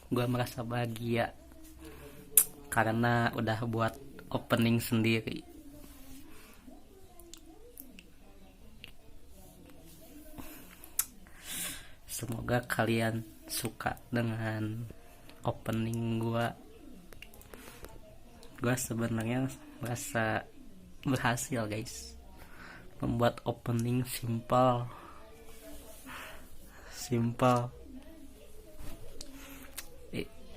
gue merasa bahagia karena udah buat opening sendiri. Semoga kalian suka dengan opening gue. Gue sebenarnya merasa berhasil guys, membuat opening simple.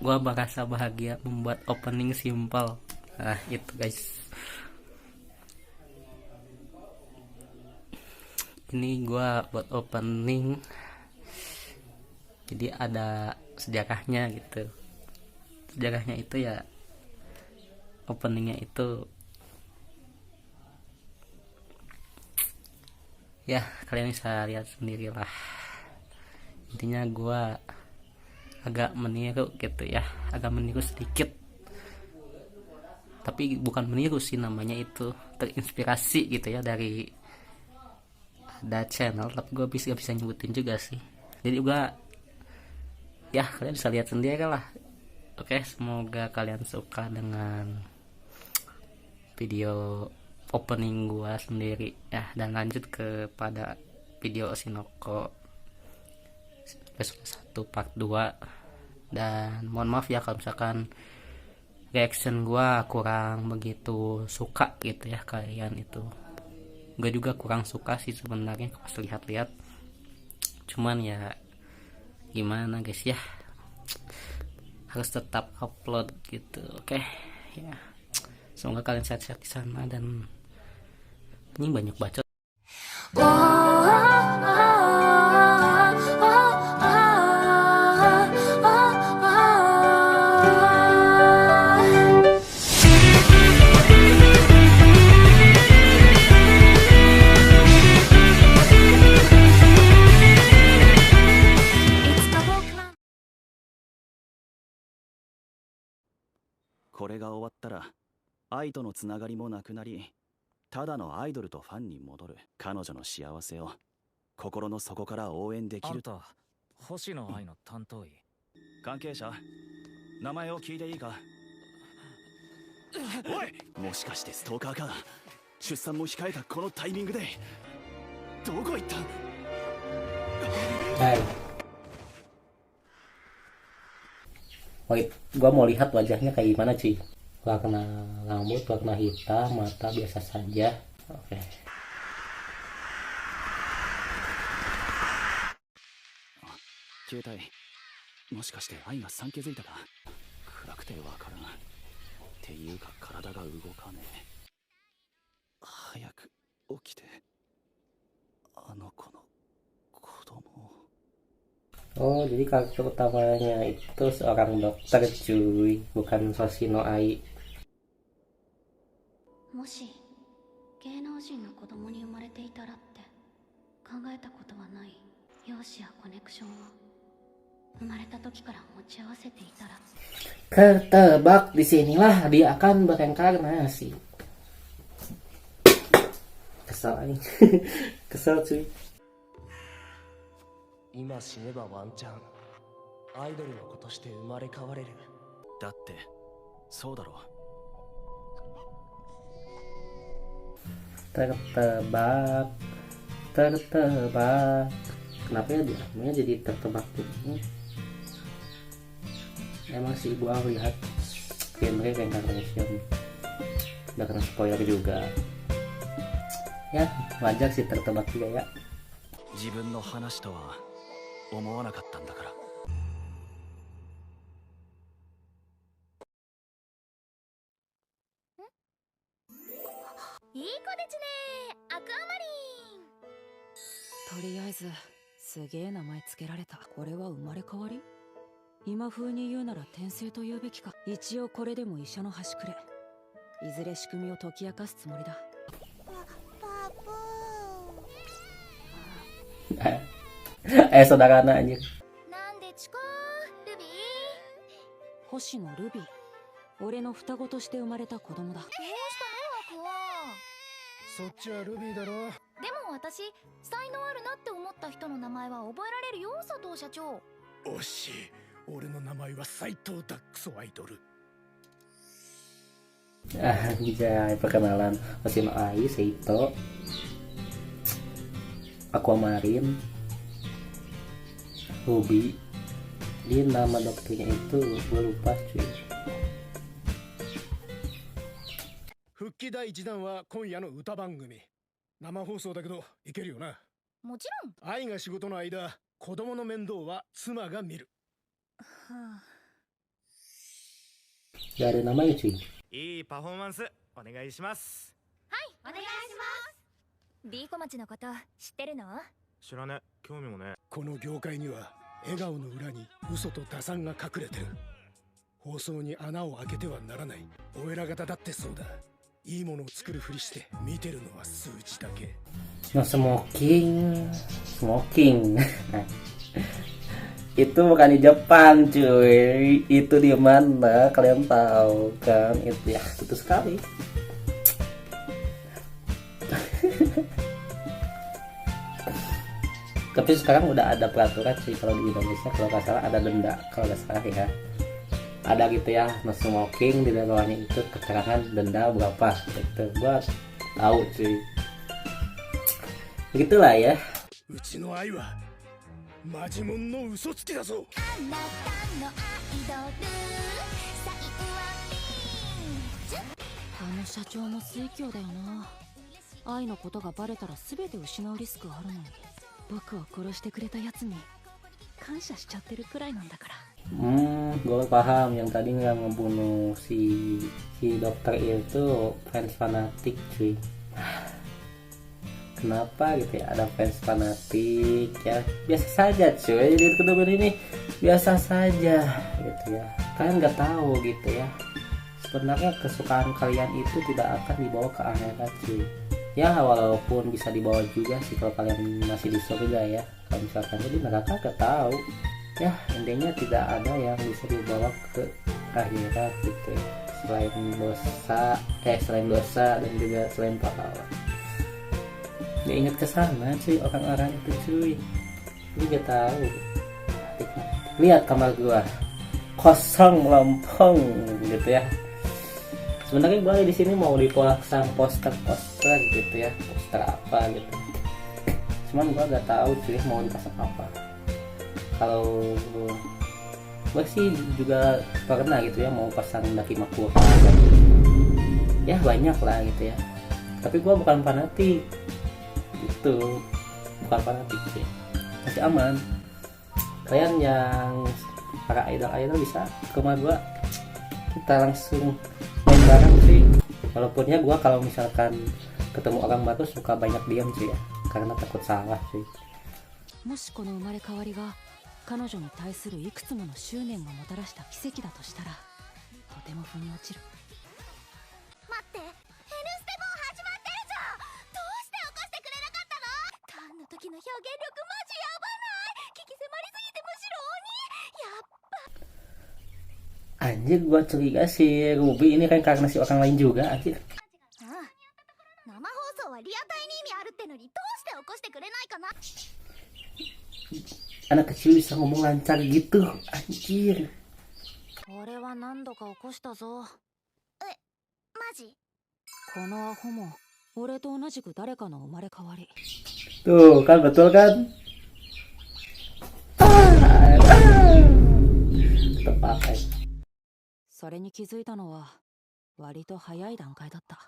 Gue merasa bahagia membuat opening simple. Nah itu guys, ini gue buat opening jadi ada sejarahnya gitu. Sejarahnya itu ya, openingnya itu ya kalian bisa lihat sendirilah. Intinya gue agak meniru gitu ya, agak meniru sedikit, tapi bukan meniru sih, namanya itu terinspirasi gitu ya dari ada channel, tapi gue bisa nyebutin juga sih. Jadi gue ya kalian bisa lihat sendiri lah. Oke, semoga kalian suka dengan video opening gue sendiri ya, dan lanjut kepada video Oshinoko episode 1 part 2. Dan mohon maaf ya kalau misalkan reaction gue kurang begitu suka gitu ya kalian itu. Gue juga kurang suka sih sebenarnya pas lihat-lihat, cuman ya gimana guys ya, harus tetap upload gitu. Oke ya, semoga kalian sehat-sehat di sana. Dan ini banyak bacot.これが終わったら愛とのつながりもなくなり、ただのアイドルとファンに戻る。彼女の幸せを心の底から応援できる。あんた星野愛の担当医。関係者、名前を聞いていいか？おい、もしかしてストーカーか？出産も控えたこのタイミングでどこ行った？ Wait, gua mau lihat wajahnya kayak gimana cuy. Warna rambut warna hitam, mata biasa saja. Oke. 携帯、もしかして愛が産気づいたか？暗くてわからん。っていうか体が動かねえ。早く起きて。あの子の子供を。 Oh, jadi karakter utamanya itu seorang dokter cuy, bukan Hoshino Ai. もし芸能人の子供に生まれていたらって考えたことはない？容姿やコネクションを生まれた時から持ち合わせていたら。 Ketebak disinilah dia akan bereinkarnasi. Kesel aja. Kesel cuy. 今死ねばワンチャンアイドルの子として生まれ変われる。だってそうだろう。 Tertebak. Kenapa ya dia namanya jadi tertebak ini? Emang sih gua lihat genre reincarnation udah kena spoiler juga ya, wajar sih tertebak juga ya. 自分の話とは思わなかったんだから。いい子ですね、アクアマリン。とりあえずすげえ名前つけられた。これは生まれ変わり？今風に言うなら転生と言うべきか。一応これでも医者の端くれ。いずれ仕組みを解き明かすつもりだ。Saudara anaknya. なんでちかルビー。星野ルビー、俺の双子として生まれた子供だ。どうしたのアクア。そっちはルビーだろ。でも私才能あるなって思った人の名前は覚えられるよ佐藤社長。惜しい。俺の名前は斎藤ダックソアイドル。 Anjay, perkenalan Hoshino Ai, Seito, Aquamarine, Ruby. Dia nama dokternya itu gue lupa cuy. 復帰第1弾は今夜の歌番組。生放送だけどいけるよな。もちろん。愛が仕事の間、子供の面倒は妻が見る。はあ。 Gak ada namanya cuy. いいパフォーマンスお願いします。はい、お願いします。D 小町のこと知ってるの？知らね、興味もね。この業界には笑顔の裏に嘘と打算が隠れてる。放送に穴を開けてはならない。お偉方だってそうだ。いいものを作るふりして見てるのは数字だけ。 No smoking. Itu bukan di Jepang cuy, itu di mana kalian tahu kan? Itu ya betul sekali. Tapi sekarang udah ada peraturan sih kalau di Indonesia, kalau nggak salah ada denda kalau nggak salah ya. Ada gitu ya, no smoking, di bawahnya itu keterangan denda berapa gitu. Gua tahu cuy. Begitulah ya. うちの愛はマジモンの嘘つきだぞ。あなたのアイドル最後はピン。あの社長も酔狂だよな。愛のことがバレたら全て失うリスクがあるのに、僕を殺してくれたやつに感謝しちゃってるくらいなんだから。Gue paham yang tadi nggak ngebunuh si dokter itu fans fanatik cuy. Kenapa gitu ya ada fans fanatik ya, biasa saja cuy. Jadi kedua ini biasa saja gitu ya, kalian nggak tahu gitu ya, sebenarnya kesukaan kalian itu tidak akan dibawa ke akhirat cuy ya, walaupun bisa dibawa juga sih kalau kalian masih di surga ya. Kalau misalkan jadi neraka nggak tahu ya, intinya tidak ada yang bisa dibawa ke akhirat gitu ya, selain dosa dan juga selain pahala. Dia ingat ke sana cuy, orang-orang itu cuy. Lu gak tahu. Lihat kamar gua kosong melompong gitu ya. Sebenarnya gua di sini mau dipasang poster gitu ya, poster apa gitu. Cuman gua gak tahu cuy mau dipasang apa. Kalau gua sih juga pernah gitu ya mau pasang Daki Makura ya, banyak lah gitu ya. Tapi gua bukan fanatik. Itu bukan fanatik sih, masih aman. Kalian yang para idol bisa ke rumah gua, kita langsung main bareng sih. Walaupun ya gua kalau misalkan ketemu orang baru suka banyak diam sih ya, karena takut salah sih. もしこの生まれ変わりが彼女に対するいくつもの執念がもたらした奇跡だとしたら、とても腑に落ちる。待って、N ステもう始まってるじゃん。どうして起こしてくれなかったの？ターンの時の表現力マジやばない？危機迫りすぎてむしろ鬼。やっぱ Anjir, gua curiga si Ruby ini kan karena si orang lain juga anjir. 生放送はリアタイに意味あるってのにどうして起こしてくれないかな。 Anak kecil bisa ngomong lancar gitu, anjir. 俺は何度か起こしたぞ。マジ？このアホも俺と同じく誰かの生まれ変わり。 Tuh kan betul kan? Terpakai. それに気づいたのは割と早い段階だった。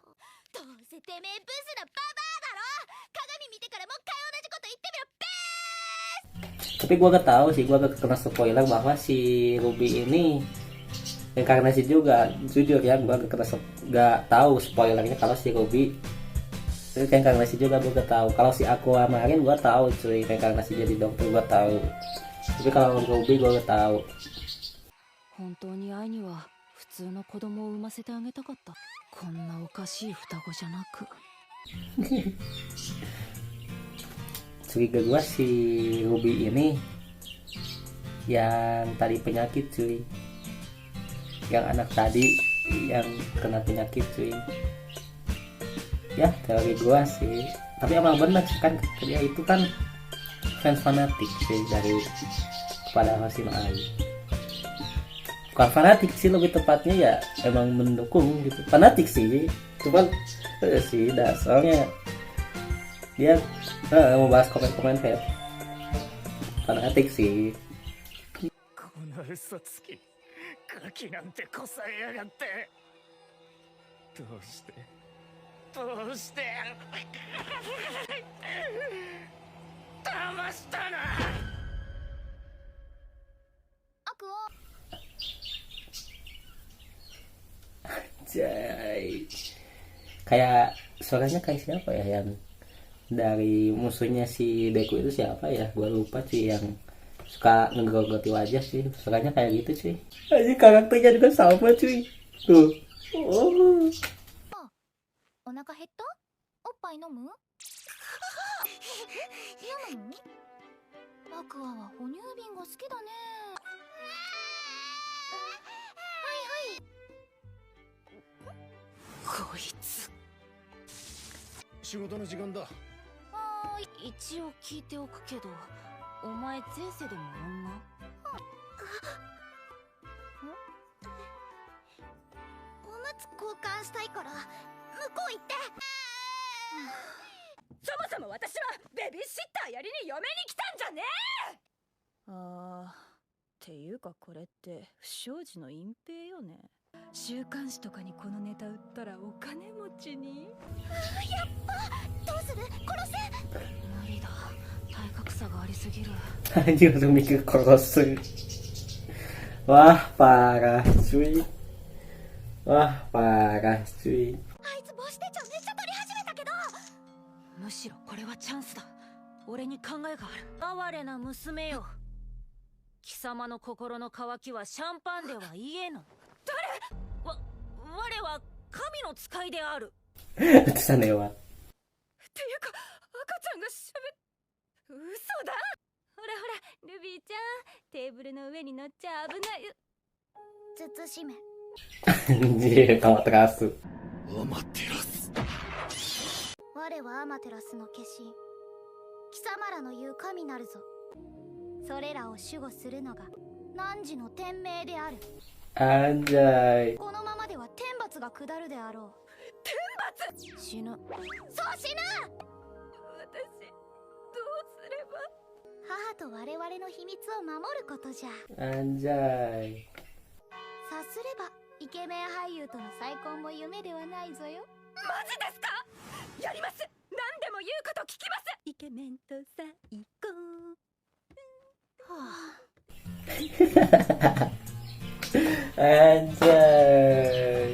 どうせてめえブスなババアだろ。鏡見てからもう一回同じこと言ってみろ。 Tapi gua gak tahu sih, gua gak kena spoiler bahwa si Ruby ini reinkarnasi juga. Jujur ya, gua gak tahu spoilernya kalau si Ruby reinkarnasi juga, gua gak tahu. Kalau si Aquamarine gua tahu cuy, reinkarnasi jadi dokter gua tahu. Tapi kalau Ruby gua gak tahu. 本当に愛には普通の子供を産ませてあげたかった。こんなおかしい双子じゃなく。Curiga gua si Ruby ini yang tadi penyakit cuy, yang anak tadi yang kena penyakit cuy ya, teori gua sih. Tapi emang benar kan, dia itu kan fans fanatik sih dari kepada Hoshino Ai. bukan fanatik sih, lebih tepatnya ya emang mendukung gitu. Fanatik sih, cuman sih dasarnya dia mau bahas komen-komen kayak fanatik sih. この嘘つきガキなんてこさえやがってどうして騙したなアクオ Jai. Kayak suaranya kayak siapa ya yang dari musuhnya si Deku itu, siapa ya? Gua lupa cuy, yang suka ngegrogoti wajah sih. Suaranya kayak gitu cuy. Aja karakternya juga sama cuy. Tuh. Oh. お腹減ったおっぱい飲む嫌なのアクアは哺乳瓶が好きだねこいつ。仕事の時間だ。はーい一応聞いておくけど、お前前世でも女？おむつ交換したいから向こう行ってそもそも私はベビーシッターやりに嫁に来たんじゃねえ。ああ、っていうかこれって不祥事の隠蔽よね。週刊誌とかにこのネタ売ったらお金持ちに。やっばどうする殺せ無理だ、体格差がありすぎる。 Anjing langsung mikir korosui. Wah parah cuy. Wah parah cuy. あいつ母子手帳めっちゃ取り始めたけどむしろこれはチャンスだ。俺に考えがある。哀れな娘よ、貴様の心の渇きはシャンパンでは言えぬ。誰？我は神の使いである。 Utusan dewa. っていうか赤ちゃんがしゃべ、嘘だ。ほらほらルビーちゃん、テーブルの上に乗っちゃ危ない。慎め Anjir kalau terasu. アマテラス。我はアマテラスの化身貴様らの言う神なるぞそれらを守護するのが汝の天命である Anjay. このままでは天罰が下るであろう天罰。死ぬ。そう死ぬ私どうすれば。母と我々の秘密を守ることじゃ Anjay. さすればイケメン俳優との再婚も夢ではないぞよマジですか？やります。何でも言うこと聞きます。イケメンと再婚。はあ Anjay.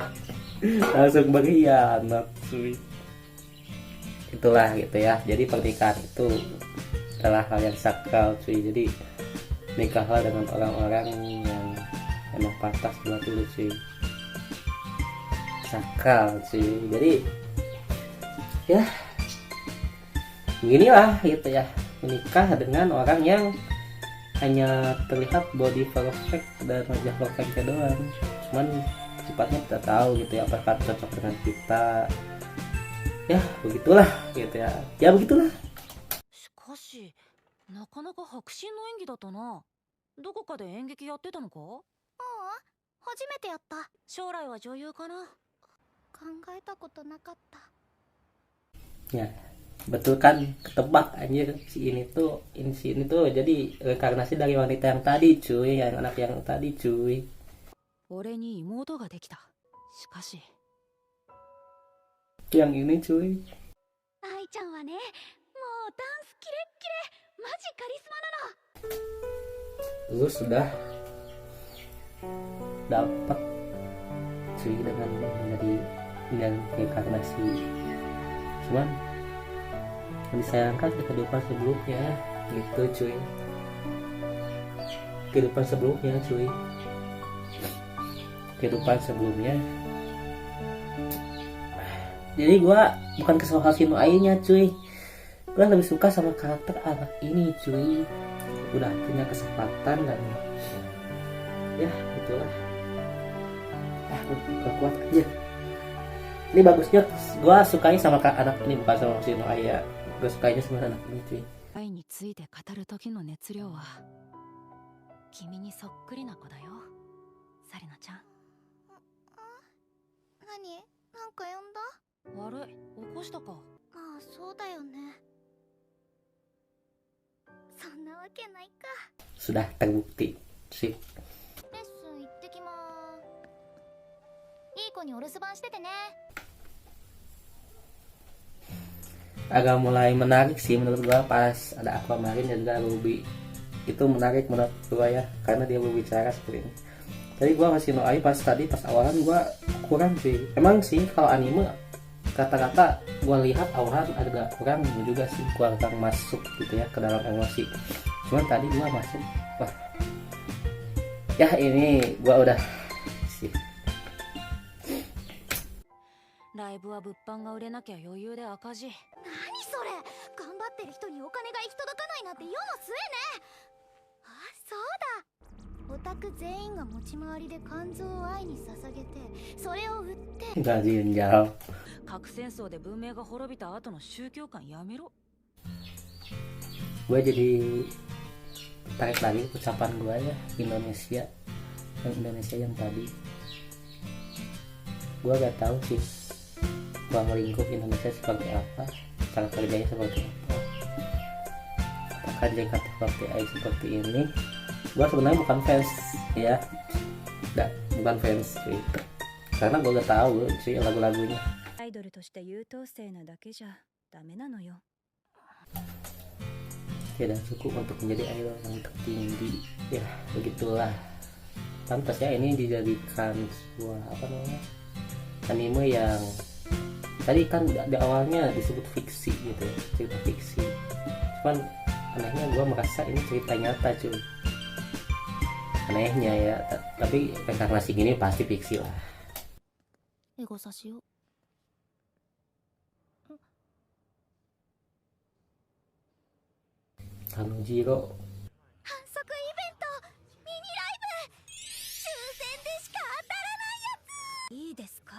Langsung berkhianat cuy. Itulah gitu ya. Jadi pernikahan itu adalah hal yang sakral cuy. Jadi nikahlah dengan orang-orang yang emang pantas buat dulu cuy. Sakral cuy. Jadi ya beginilah gitu ya, menikah dengan orang yang hanya terlihat body perfect dan wajah perfectnya doang, cuman sifatnya kita tahu gitu ya, apakah cocok dengan kita. Ya begitulah gitu ya, ya begitulah. しかしなかなか迫真の演技だったな。どこかで演劇やってたのか？初めてやった将来は女優かな。考えたことなかった Ya betul kan, ketebak anjir, si ini tuh jadi reinkarnasi dari wanita yang tadi cuy, yang anak yang tadi cuy. 俺に妹ができた。しかし Yang ini cuy. 愛ちゃんはねもうダンスキレッキレマジカリスマなの Lu sudah dapat cuy dengan reinkarnasi, cuman disayangkan ke kehidupan sebelumnya gitu cuy, kehidupan sebelumnya. Jadi gua bukan ke soal Shinoai-nya cuy, gua lebih suka sama karakter anak ini cuy, udah punya kesempatan dan ya itulah, gua kuat aja. Ini bagusnya gua sukai sama anak ini, bukan sama Shinoai ya, gua sukainya sama anak ini cuy. 愛について語る時の熱量は君にそっくりな子だよ。最カリナちゃん。何？なんか呼んだ？悪い、起こしたか。まあそうだよね。そんなわけないか。 Sudah terbukti. Sip. レッスン行ってきまーす。いい子にお留守番しててね。 Agak mulai menarik sih menurut gua pas ada Aquamarine dan juga Ruby. Itu menarik menurut gua ya, karena dia berbicara seperti ini. Tadi gua ngasih no ai pas awalan gua kurang sih. Emang sih kalau anime kata-kata gua lihat awalan agak kurang juga sih, kurang masuk gitu ya ke dalam emosi. Cuman tadi gua masuk. Wah. Ya ini gua udah sih. ライブは物販が売れなきゃ余裕で赤字。何それ、頑張ってる人にお金が行き届かないなんて世の末ね。あ、そうだ、オタク全員が持ち回りで肝臓を愛に捧げてそれを売って Gajian jauh. 核戦争で文明が滅びた後の宗教観やめろ。 Gue jadi tarik lagi ucapan gue ya, Indonesia yang tadi. Gue gak tahu sih ruang lingkup Indonesia seperti apa, cara kerjanya seperti apa, apakah JKT48 seperti ini. Gue sebenarnya bukan fans ya, bukan fans cuy, karena gue gak tahu sih lagu-lagunya. アイドルとして優等生なだけじゃダメなのよ。 Tidak cukup untuk menjadi idol yang tertinggi. Ya begitulah, pantas ya ini dijadikan sebuah apa namanya, anime yang tadi kan di awalnya disebut fiksi gitu ya, cerita fiksi. Cuman anehnya gue merasa ini cerita nyata cuy, anehnya ya. Tapi reinkarnasi gini pasti fiksi lah. エゴサしよう。 Tanjiro 反則イベント、ミニライブ、抽選でしか当たらないやつ。いいですか。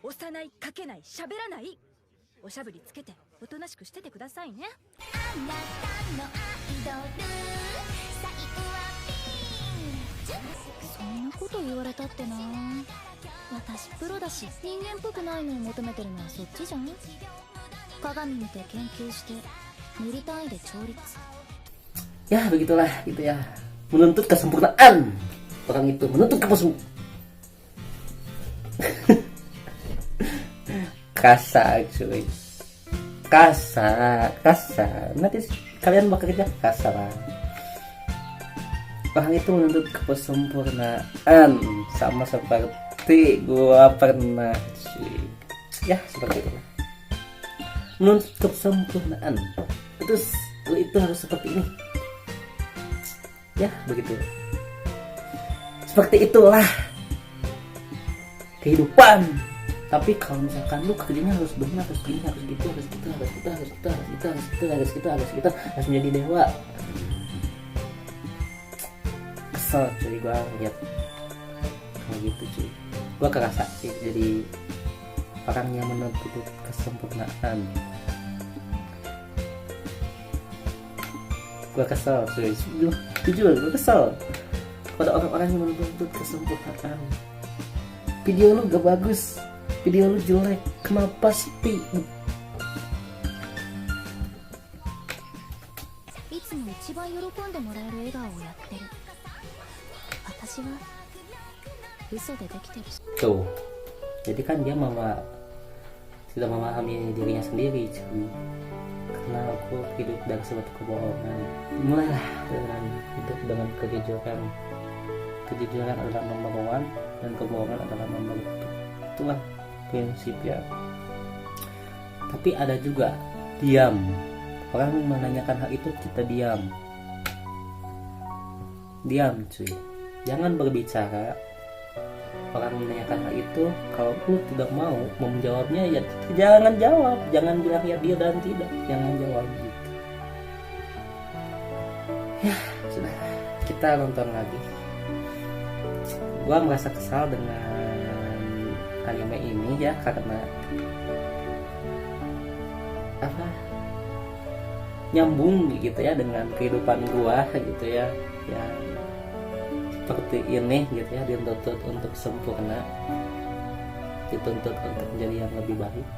押さない、かけない、喋らない。おしゃぶりつけておとなしくしててくださいね。あなたのアイドル、最後はピン。そんなこと言われたってな。私プロだし、人間っぽくないのを求めてるのはそっちじゃん。鏡見て研究してミリ単位で調律。 ya begitulah gitu ya, menuntut kesempurnaan. Orang itu menuntut kesempurnaan. Kasar cuy, kasar nanti kalian bakal kerja kasar. Orang itu menuntut kesempurnaan sama seperti gua pernah cuy ya, seperti itu. Menuntut kesempurnaan itu harus seperti ini ya, begitu. Seperti itulah kehidupan. Tapi kalau misalkan lu kerjanya harus benar, harus gini, harus gitu, harus menjadi dewa. Kesel cuy gua lihat kayak gitu cuy. Gua kerasa sih jadi orang yang menuntut kesempurnaan. Gue kesel cuy, jujur gue kesel pada orang-orang yang menuntut kesempurnaan. Video lu gak bagus, video lu jelek, kenapa sih Pi? いつも一番喜んでもらえる笑顔をやってる。私は嘘でできてるし。 Tuh, jadi kan dia sudah memahami dirinya sendiri cuy. Karena aku hidup dari suatu kebohongan. Mulailah dengan hidup dengan kejujuran. Kejujuran adalah nomor 1 dan kebohongan adalah nomor 2. Itulah prinsipnya. Tapi ada juga diam. Orang menanyakan hal itu kita diam. Diam cuy, jangan berbicara. Orang menanyakan hal itu, kalau lu tidak mau menjawabnya ya jangan jawab, jangan bilang ya dia dan tidak, jangan jawab gitu. Ya sudah, kita nonton lagi. Gua merasa kesal dengan anime ini ya, karena apa, nyambung gitu ya dengan kehidupan gua gitu ya. Ya seperti ini gitu ya, dituntut untuk sempurna, dituntut untuk menjadi yang lebih baik.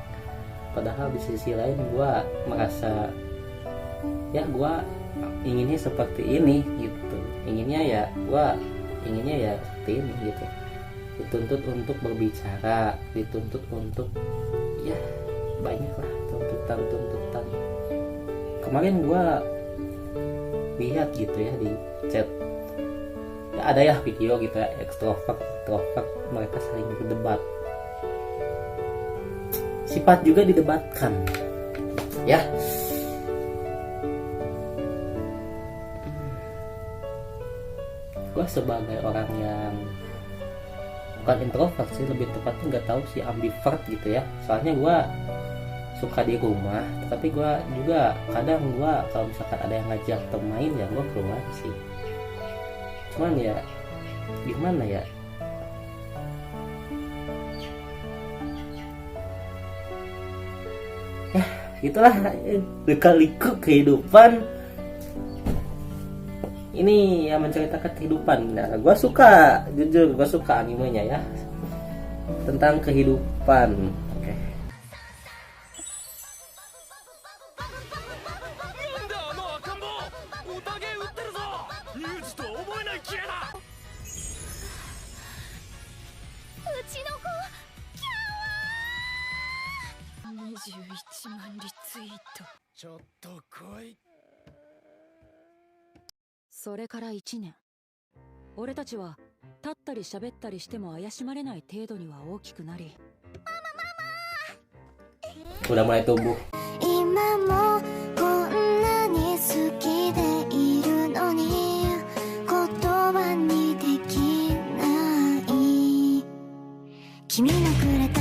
Padahal di sisi lain gue merasa ya gue inginnya seperti ini gitu, inginnya ya seperti ini gitu, dituntut untuk berbicara, dituntut untuk ya banyak lah tuntutan. Kemarin gue lihat gitu ya di chat ya, ada ya video gitu ya, ekstrovert mereka saling berdebat, sifat juga didebatkan ya. Gue sebagai orang yang bukan introvert sih, lebih tepatnya nggak tahu sih, ambivert gitu ya, soalnya gue suka di rumah, tapi gue juga kadang kalau misalkan ada yang ngajak main ya gue keluar sih. Cuman ya gimana ya, itulah lika-liku kehidupan ini ya, menceritakan kehidupan. Nah, jujur gue suka animenya ya, tentang kehidupan. Oke. なんだあの赤ん坊、おたげ売ってるぞ。ミュージとは思えないキレだ。うちの子キャワー21万リツイート。ちょっと来い。それから1年、俺たちは立ったり喋ったりしても怪しまれない程度には大きくなり、 Udah mulai tumbuh. 今もこんなに好きでいるのに言葉にできない君のくれた